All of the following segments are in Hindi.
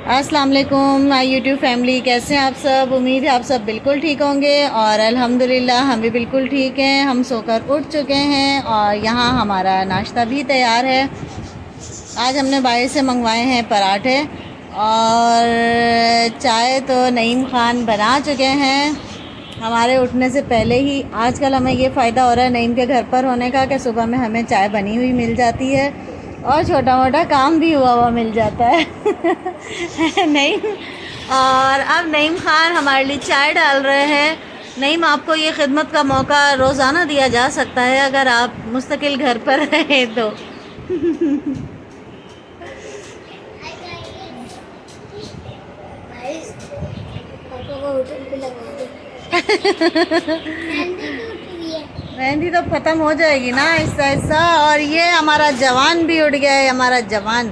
अस्सलाम वालेकुम माय यूट्यूब फैमिली, कैसे हैं आप सब। उम्मीद है आप सब बिल्कुल ठीक होंगे और अल्हम्दुलिल्लाह हम भी बिल्कुल ठीक हैं। हम सोकर उठ चुके हैं और यहाँ हमारा नाश्ता भी तैयार है। आज हमने बाहर से मंगवाए हैं पराठे और चाय तो नईम ख़ान बना चुके हैं हमारे उठने से पहले ही। आजकल हमें ये फ़ायदा हो रहा है नईम के घर पर होने का कि सुबह में हमें चाय बनी हुई मिल जाती है और छोटा मोटा काम भी हुआ मिल जाता है नईम। और अब नईम ख़ान हमारे लिए चाय डाल रहे हैं। नईम, आपको ये खिदमत का मौका रोज़ाना दिया जा सकता है अगर आप मुस्तकिल घर पर रहें तो। मेहंदी तो ख़त्म हो जाएगी ना ऐसा ऐसा। और ये हमारा जवान भी उठ गया है। हमारा जवान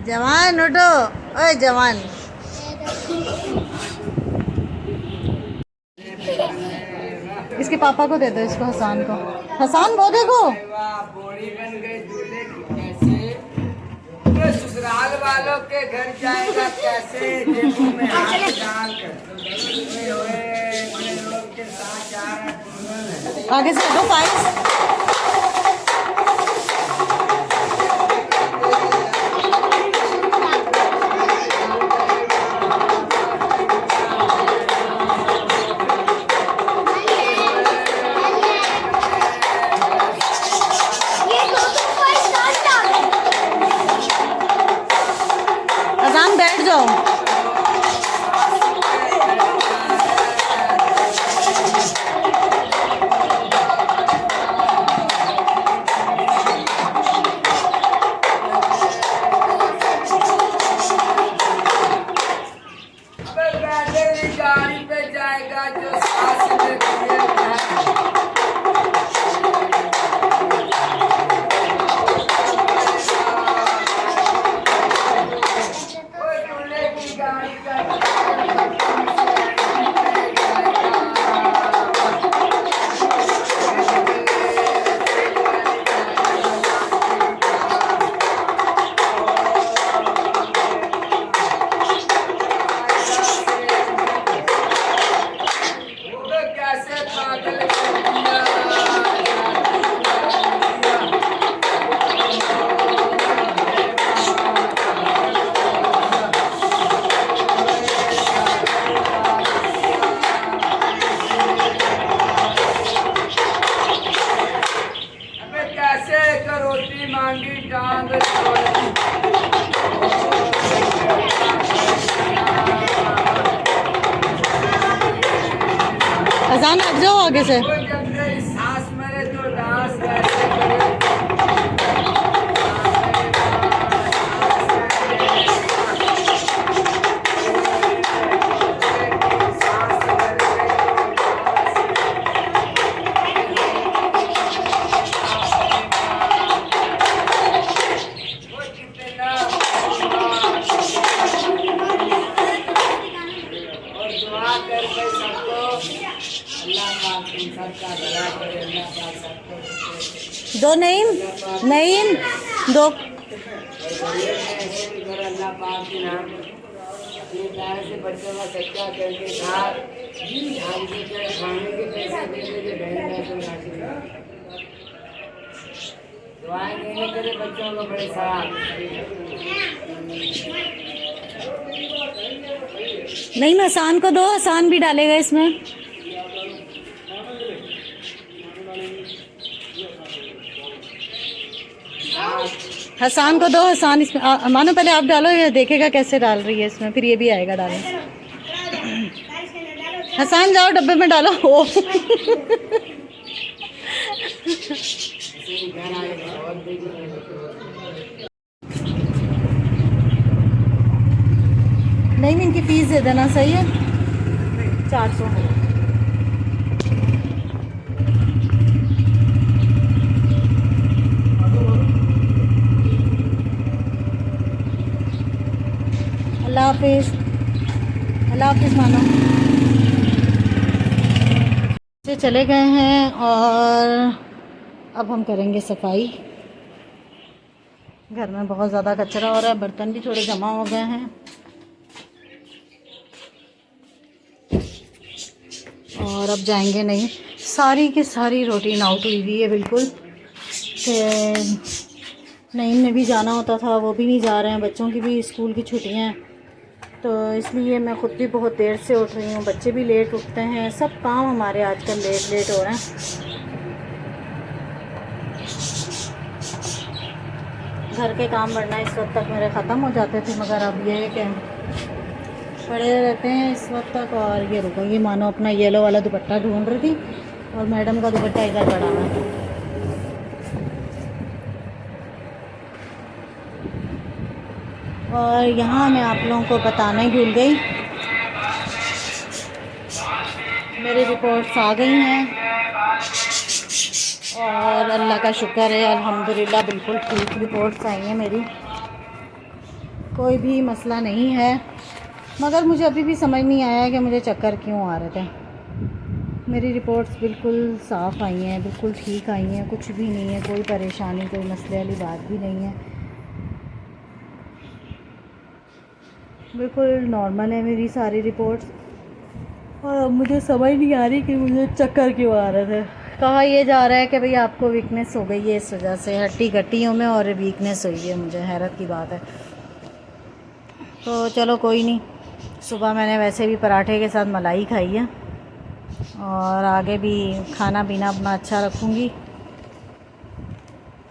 जवान उठो, ओए जवान। इसके पापा को दे दो, इसको हसान को। हसान वो देखो ससुराल वालों के घर जाएगा कैसे, जेबों में हाथ डाल कर लोग के साथ जा रहा। आगे से दो फाइल्स। अजान बैठ जाओ। गाड़ी पे जाएगा जो सास में रोटी मांगी टांग अजान हट जाओ आगे से। सास मरे तो दास कैसे करे। दो नईम, नईम दो। अल्लाह पाक के नाम से बच्चों का सच्चा करके खाने के पैसे देने के दुआएं देने के लिए बच्चों को बड़े साथ। नहीं, हसान को दो, हसान भी डालेगा इसमें। हसान को दो, हसान इसमें मानो पहले आप डालो, ये देखेगा कैसे डाल रही है इसमें, फिर ये भी आएगा डालने। हसान जाओ डब्बे में डालो। ओ नहीं, इनकी फीस दे देना, सही है 400। अल्लाह हाफिज़, अल्लाह हाफिज़ मानो। चले गए हैं और अब हम करेंगे सफाई। घर में बहुत ज़्यादा कचरा हो रहा है, बर्तन भी थोड़े जमा हो गए हैं। और अब जाएंगे नहीं। सारी की सारी रूटीन आउट हुई है बिल्कुल। कि नईम ने भी जाना होता था, वो भी नहीं जा रहे हैं, बच्चों की भी स्कूल की छुट्टियां हैं, तो इसलिए मैं ख़ुद भी बहुत देर से उठ रही हूँ। बच्चे भी लेट उठते हैं, सब काम हमारे आजकल लेट हो रहे हैं। घर के काम वरना इस वक्त तक मेरे ख़त्म हो जाते थे, मगर अब ये है कि पड़े रहते हैं इस वक्त तक। और ये रुको, ये मानो अपना येलो वाला दुपट्टा ढूंढ रही थी और मैडम का दुपट्टा इधर पड़ा हुआ है। और यहाँ मैं आप लोगों को बताना ही भूल गई, मेरी रिपोर्ट्स आ गई हैं और अल्लाह का शुक्र है, अल्हम्दुलिल्लाह बिल्कुल ठीक रिपोर्ट्स आई हैं मेरी, कोई भी मसला नहीं है। मगर मुझे अभी भी समझ नहीं आया कि मुझे चक्कर क्यों आ रहे थे। मेरी रिपोर्ट्स बिल्कुल साफ़ आई हैं, बिल्कुल ठीक आई हैं, कुछ भी नहीं है, कोई परेशानी, कोई मसले वाली बात भी नहीं है, बिल्कुल नॉर्मल है मेरी सारी रिपोर्ट्स। और अब मुझे समझ नहीं आ रही कि मुझे चक्कर क्यों आ रहे थे। कहा यह जा रहा है कि भाई आपको वीकनेस हो गई है, इस वजह से हड्डी गट्टियों में और वीकनेस हुई है। मुझे हैरत की बात है। तो चलो कोई नहीं, सुबह मैंने वैसे भी पराठे के साथ मलाई खाई है और आगे भी खाना पीना अपना अच्छा रखूँगी।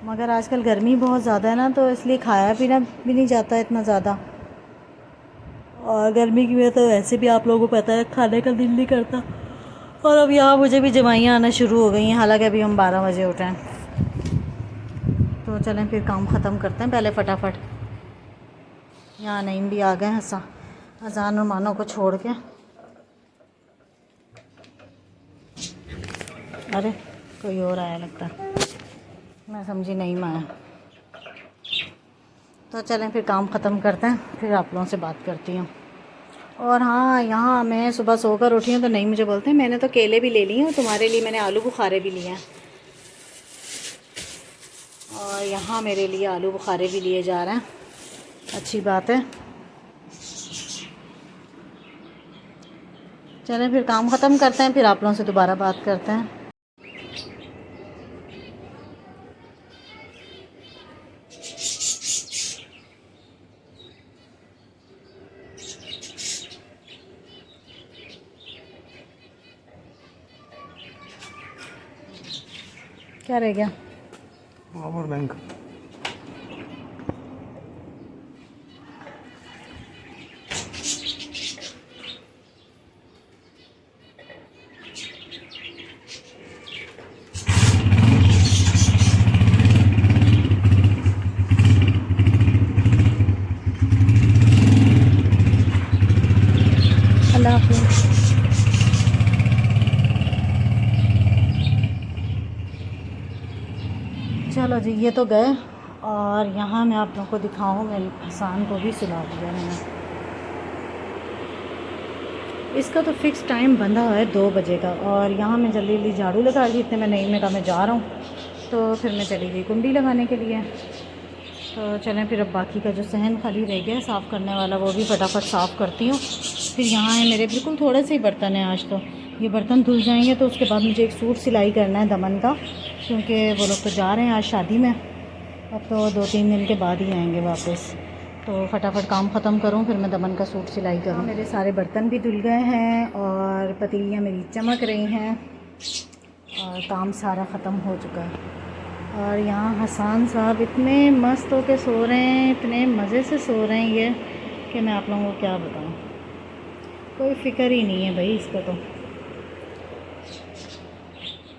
मगर आजकल गर्मी बहुत ज़्यादा है ना, तो इसलिए खाया पीना भी नहीं जाता इतना ज़्यादा, और गर्मी की वजह तो वैसे भी आप लोगों को पता है खाने का दिल नहीं करता। और अब यहाँ मुझे भी जमाइयाँ आना शुरू हो गई हैं, हालांकि अभी हम 12 बजे उठे हैं। तो चलें फिर काम ख़त्म करते हैं पहले फटाफट। यहाँ नईम भी आ गए हैं अजान और मानो को छोड़ के। अरे कोई और आया लगता है, मैं समझी नईम आया। तो चलें फिर काम ख़त्म करते हैं, फिर आप लोगों से बात करती हूँ। और हाँ, यहाँ मैं सुबह सोकर उठी हूँ तो नहीं, मुझे बोलते हैं मैंने तो केले भी ले लिए और तुम्हारे लिए मैंने आलू बुखारे भी लिए हैं। और यहाँ मेरे लिए आलू बुखारे भी लिए जा रहे हैं, अच्छी बात है। चलें फिर काम ख़त्म करते हैं, फिर आप लोगों से दोबारा बात करते हैं। क्या रह गया? Power bank. अल्लाह हाफ़िज़। चलो जी, ये तो गए। और यहाँ मैं आप लोगों को दिखाऊँ, मैं हसान को भी सुला दिया मैंने। इसका तो फ़िक्स टाइम बंधा हुआ है 2 बजे का। और यहाँ मैं जल्दी जल्दी झाड़ू लगा ली, इतने में नईम ने कहा मैं जा रहा हूँ, तो फिर मैं चली गई कुंडी लगाने के लिए। तो चलें फिर अब बाकी का जो सहन खाली रह गया साफ़ करने वाला, वो भी फटाफट साफ़ करती हूँ। फिर यहाँ है मेरे बिल्कुल थोड़े से ही बर्तन हैं आज, तो ये बर्तन धुल जाएंगे। तो उसके बाद मुझे एक सूट सिलाई करना है दमन का, क्योंकि वो लोग तो जा रहे हैं आज शादी में, अब तो 2-3 दिन के बाद ही आएंगे वापस। तो फटाफट काम ख़त्म करूँ, फिर मैं दमन का सूट सिलाई करूँ। मेरे सारे बर्तन भी धुल गए हैं और पतीलियाँ मेरी चमक रही हैं और काम सारा ख़त्म हो चुका है। और यहाँ हसान साहब इतने मस्त होके सो रहे हैं, इतने मज़े से सो रहे हैं ये, कि मैं आप लोगों को क्या बताऊँ। कोई फ़िक्र ही नहीं है भाई इसको। तो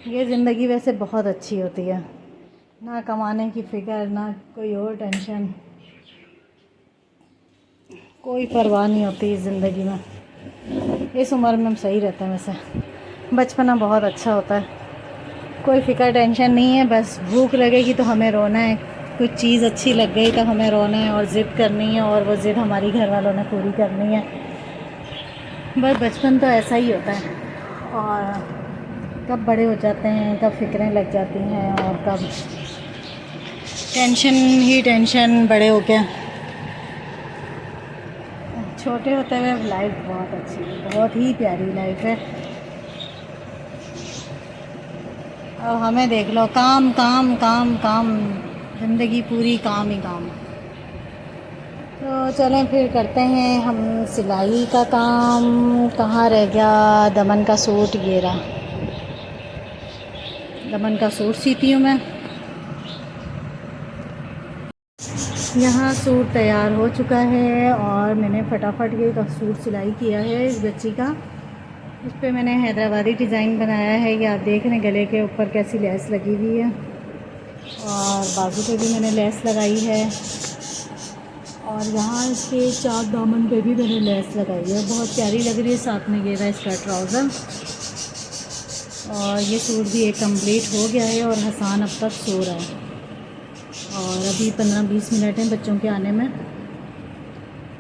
ये ज़िंदगी वैसे बहुत अच्छी होती है, ना कमाने की फ़िक्र, ना कोई और टेंशन, कोई परवाह नहीं होती इस ज़िंदगी में। इस उम्र में हम सही रहते हैं वैसे। बचपना बहुत अच्छा होता है, कोई फ़िक्र टेंशन नहीं है। बस भूख लगेगी तो हमें रोना है, कुछ चीज़ अच्छी लग गई तो हमें रोना है और ज़िद करनी है, और वो ज़िद हमारी घर वालों ने पूरी करनी है। बस बचपन तो ऐसा ही होता है। और कब बड़े हो जाते हैं, कब फ़िक्रें लग जाती हैं, और कब टेंशन ही टेंशन बड़े हो के। छोटे होते हुए लाइफ बहुत अच्छी है, बहुत ही प्यारी लाइफ है। अब हमें देख लो, काम काम काम काम, ज़िंदगी पूरी काम ही काम। तो चलें फिर करते हैं हम सिलाई का काम। कहाँ रह गया दमन का सूट? ये रहा, दमन का सूट सीती हूँ मैं। यहाँ सूट तैयार हो चुका है और मैंने फटाफट ये सूट सिलाई किया है इस बच्ची का। इस पर मैंने हैदराबादी डिज़ाइन बनाया है, ये आप देख रहे हैं गले के ऊपर कैसी लेस लगी हुई है, और बाजू पे भी मैंने लेस लगाई है, और यहाँ इसके चाक दामन पे भी मैंने लेस लगाई है, बहुत प्यारी लग रही है। साथ में ये रहा इसका ट्राउज़र, और ये सूट भी एक कंप्लीट हो गया है। और हसान अब तक सो रहा है, और अभी 15-20 मिनट हैं बच्चों के आने में,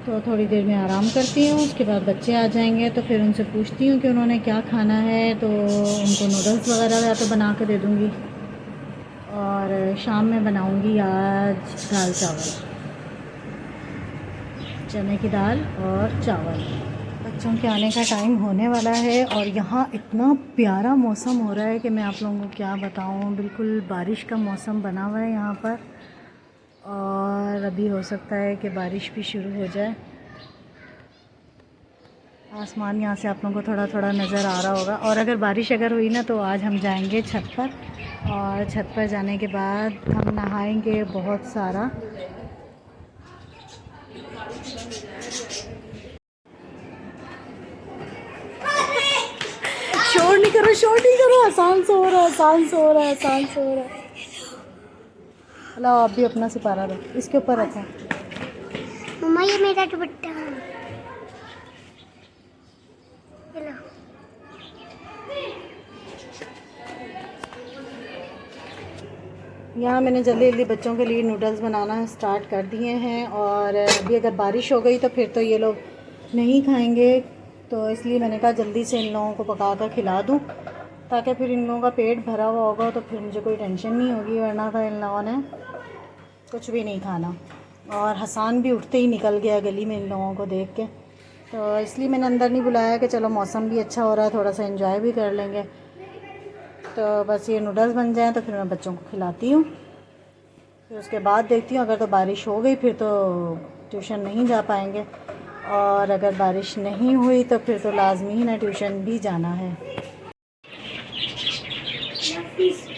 तो थोड़ी देर में आराम करती हूँ। उसके बाद बच्चे आ जाएंगे तो फिर उनसे पूछती हूँ कि उन्होंने क्या खाना है, तो उनको नूडल्स वगैरह या तो बना के दे दूँगी, और शाम में बनाऊँगी आज दाल चावल, चने की दाल और चावल। बच्चों के आने का टाइम होने वाला है, और यहाँ इतना प्यारा मौसम हो रहा है कि मैं आप लोगों को क्या बताऊँ। बिल्कुल बारिश का मौसम बना हुआ है यहाँ पर, और अभी हो सकता है कि बारिश भी शुरू हो जाए। आसमान यहाँ से आप लोगों को थोड़ा थोड़ा नज़र आ रहा होगा। और अगर बारिश हुई ना तो आज हम जाएंगे छत पर, और छत पर जाने के बाद हम नहाएंगे बहुत सारा। शोर नहीं करो, शोर नहीं करो, आसान सो रहा है, आसान सो रहा है, आसान सो रहा है। लो आप भी अपना सिपारा दो, इसके ऊपर रखो। मम्मा ये मेरा दुपट्टा है। ये लो। यहाँ मैंने जल्दी जल्दी बच्चों के लिए नूडल्स बनाना स्टार्ट कर दिए हैं, और अभी अगर बारिश हो गई तो फिर तो ये लोग नहीं खाएंगे, तो इसलिए मैंने कहा जल्दी से इन लोगों को पका कर खिला दूँ, ताकि फिर इन लोगों का पेट भरा हुआ होगा तो फिर मुझे कोई टेंशन नहीं होगी, वरना तो इन लोगों ने कुछ भी नहीं खाना। और हसान भी उठते ही निकल गया गली में इन लोगों को देख के, तो इसलिए मैंने अंदर नहीं बुलाया कि चलो मौसम भी अच्छा हो रहा है, थोड़ा सा एंजॉय भी कर लेंगे। तो बस ये नूडल्स बन जाएं तो फिर मैं बच्चों को खिलाती हूँ, फिर उसके बाद देखती हूँ। अगर तो बारिश हो गई फिर तो ट्यूशन नहीं जा पाएंगे, और अगर बारिश नहीं हुई तो फिर तो लाजमी ही ना ट्यूशन भी जाना है।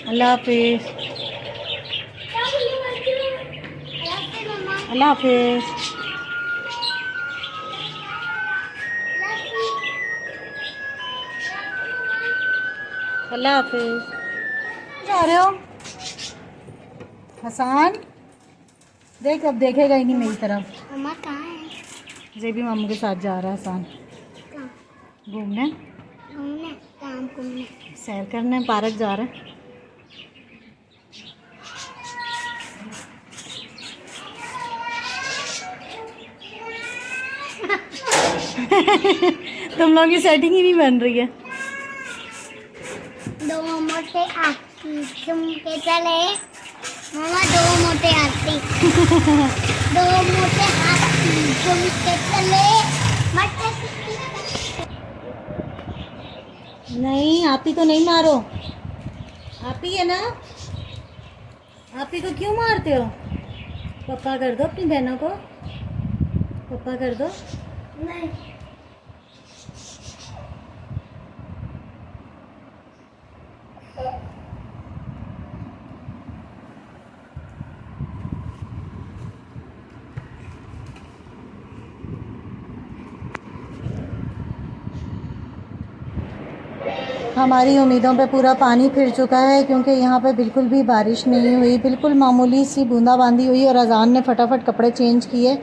अल्लाह हाफिज़, अल्लाह हाफिज़। अल्लाह हाफिज़। जा रहे हो हसान? देख अब देखेगा ही नहीं मेरी तरफ। मम्मा कहाँ है? जेबी मामू के साथ जा रहा है हसान कहाँ? घूमने, घूमने? काम घूमने? सैर करने, पार्क जा रहा है। तुम लोगों की सेटिंग ही नहीं बन रही है। दो मोटे हाथी चुम के चले, मम्मा दो मोटे हाथी दो मोटे हाथी चुम के चले। नहीं आपी को नहीं मारो, आपी है ना, आपी को क्यों मारते हो? पप्पा कर दो अपनी बहनों को, पप्पा कर दो। नहीं हमारी उम्मीदों पे पूरा पानी फिर चुका है, क्योंकि यहाँ पे बिल्कुल भी बारिश नहीं हुई, बिल्कुल मामूली सी बूंदाबांदी हुई, और अजान ने फटाफट कपड़े चेंज किए,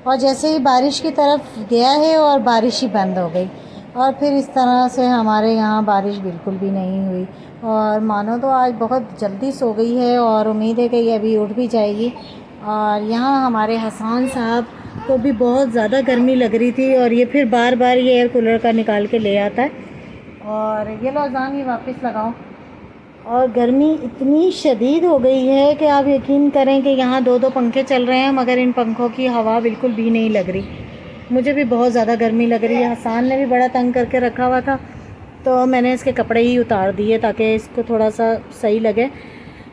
और जैसे ही बारिश की तरफ गया है और बारिश ही बंद हो गई, और फिर इस तरह से हमारे यहाँ बारिश बिल्कुल भी नहीं हुई। और मानो तो आज बहुत जल्दी सो गई है, और उम्मीद है कि ये अभी उठ भी जाएगी। और यहाँ हमारे हसान साहब को भी बहुत ज़्यादा गर्मी लग रही थी, और ये फिर बार बार ये एयर कूलर का निकाल के ले आता है। और ये लो अजान ही वापस लगाओ। और गर्मी इतनी शदीद हो गई है कि आप यकीन करें कि यहाँ 2-2 पंखे चल रहे हैं, मगर इन पंखों की हवा बिल्कुल भी नहीं लग रही। मुझे भी बहुत ज़्यादा गर्मी लग रही है, हसान ने भी बड़ा तंग करके रखा हुआ था, तो मैंने इसके कपड़े ही उतार दिए ताकि इसको थोड़ा सा सही लगे।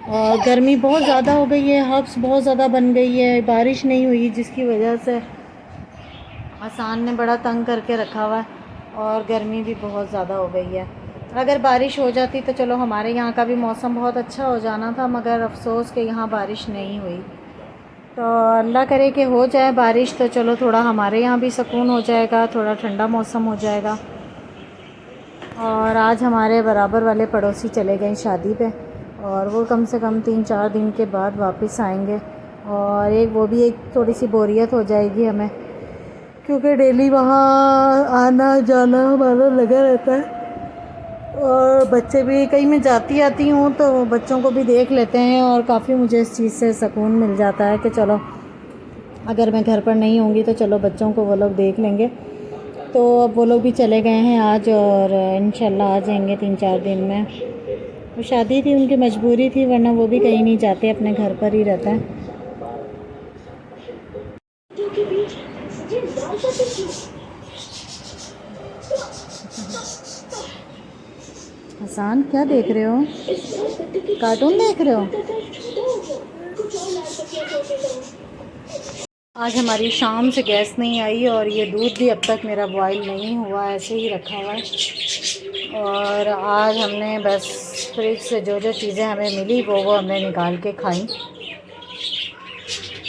और गर्मी बहुत ज़्यादा हो गई है, हब्स बहुत ज़्यादा बन गई है, बारिश नहीं हुई जिसकी वजह से हसन ने बड़ा तंग करके रखा हुआ है और गर्मी भी बहुत ज़्यादा हो गई है। अगर बारिश हो जाती तो चलो हमारे यहाँ का भी मौसम बहुत अच्छा हो जाना था, मगर अफसोस कि यहाँ बारिश नहीं हुई। तो अल्लाह करे कि हो जाए बारिश तो चलो थोड़ा हमारे यहाँ भी सुकून हो जाएगा, थोड़ा ठंडा मौसम हो जाएगा। और आज हमारे बराबर वाले पड़ोसी चले गए शादी पे और वो कम से कम 3-4 दिन के बाद वापस आएंगे। और वो भी एक थोड़ी सी बोरियत हो जाएगी हमें, क्योंकि डेली वहाँ आना जाना हमारा लगा रहता है। और बच्चे भी, कहीं मैं जाती आती हूँ तो बच्चों को भी देख लेते हैं और काफ़ी मुझे इस चीज़ से सुकून मिल जाता है कि चलो अगर मैं घर पर नहीं होंगी तो चलो बच्चों को वो लोग देख लेंगे। तो अब वो लोग भी चले गए हैं आज और इंशाल्लाह आ जाएंगे 3-4 दिन में। वो शादी थी, उनकी मजबूरी थी, वरना वो भी कहीं नहीं जाते, अपने घर पर ही रहता है। हसन क्या देख रहे हो? कार्टून देख रहे हो? आज हमारी शाम से गैस नहीं आई और ये दूध भी अब तक मेरा बॉईल नहीं हुआ, ऐसे ही रखा हुआ है। और आज हमने बस फ्रिज से जो जो चीज़ें हमें मिली वो हमने निकाल के खाई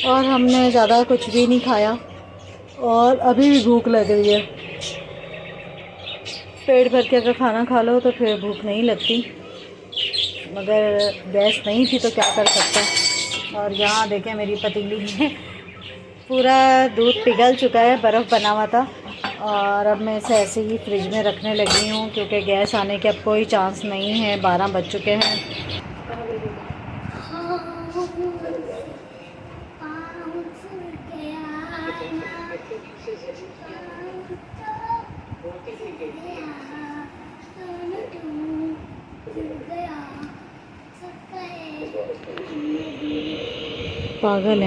और हमने ज़्यादा कुछ भी नहीं खाया। और अभी भी भूख लग रही है। पेट भर के अगर खाना खा लो तो फिर भूख नहीं लगती, मगर गैस नहीं थी तो क्या कर सकते। और यहाँ देखें मेरी पतीली में पूरा दूध पिघल चुका है, बर्फ़ बना हुआ था। और अब मैं इसे ऐसे ही फ्रिज में रखने लगी हूँ क्योंकि गैस आने के अब कोई चांस नहीं है। 12 बज चुके हैं।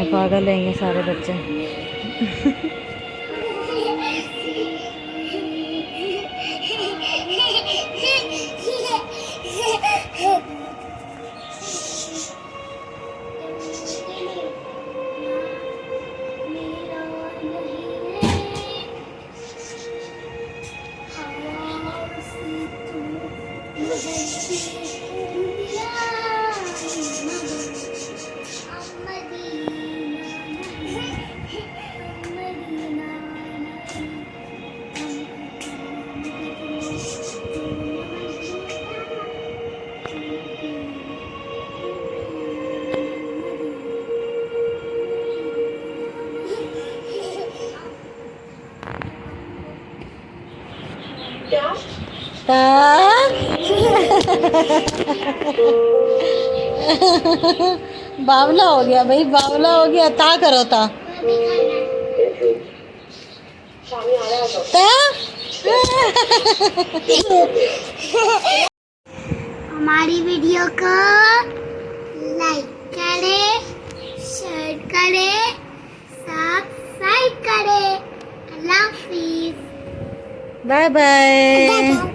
पागल हैं ये सारे बच्चे। बावला हो गया भाई, बावला हो गया। ता करो ता हमारी वीडियो को लाइक करें, शेयर करें, सब्सक्राइब करें। अल्लाह हाफिज़, बाय बाय।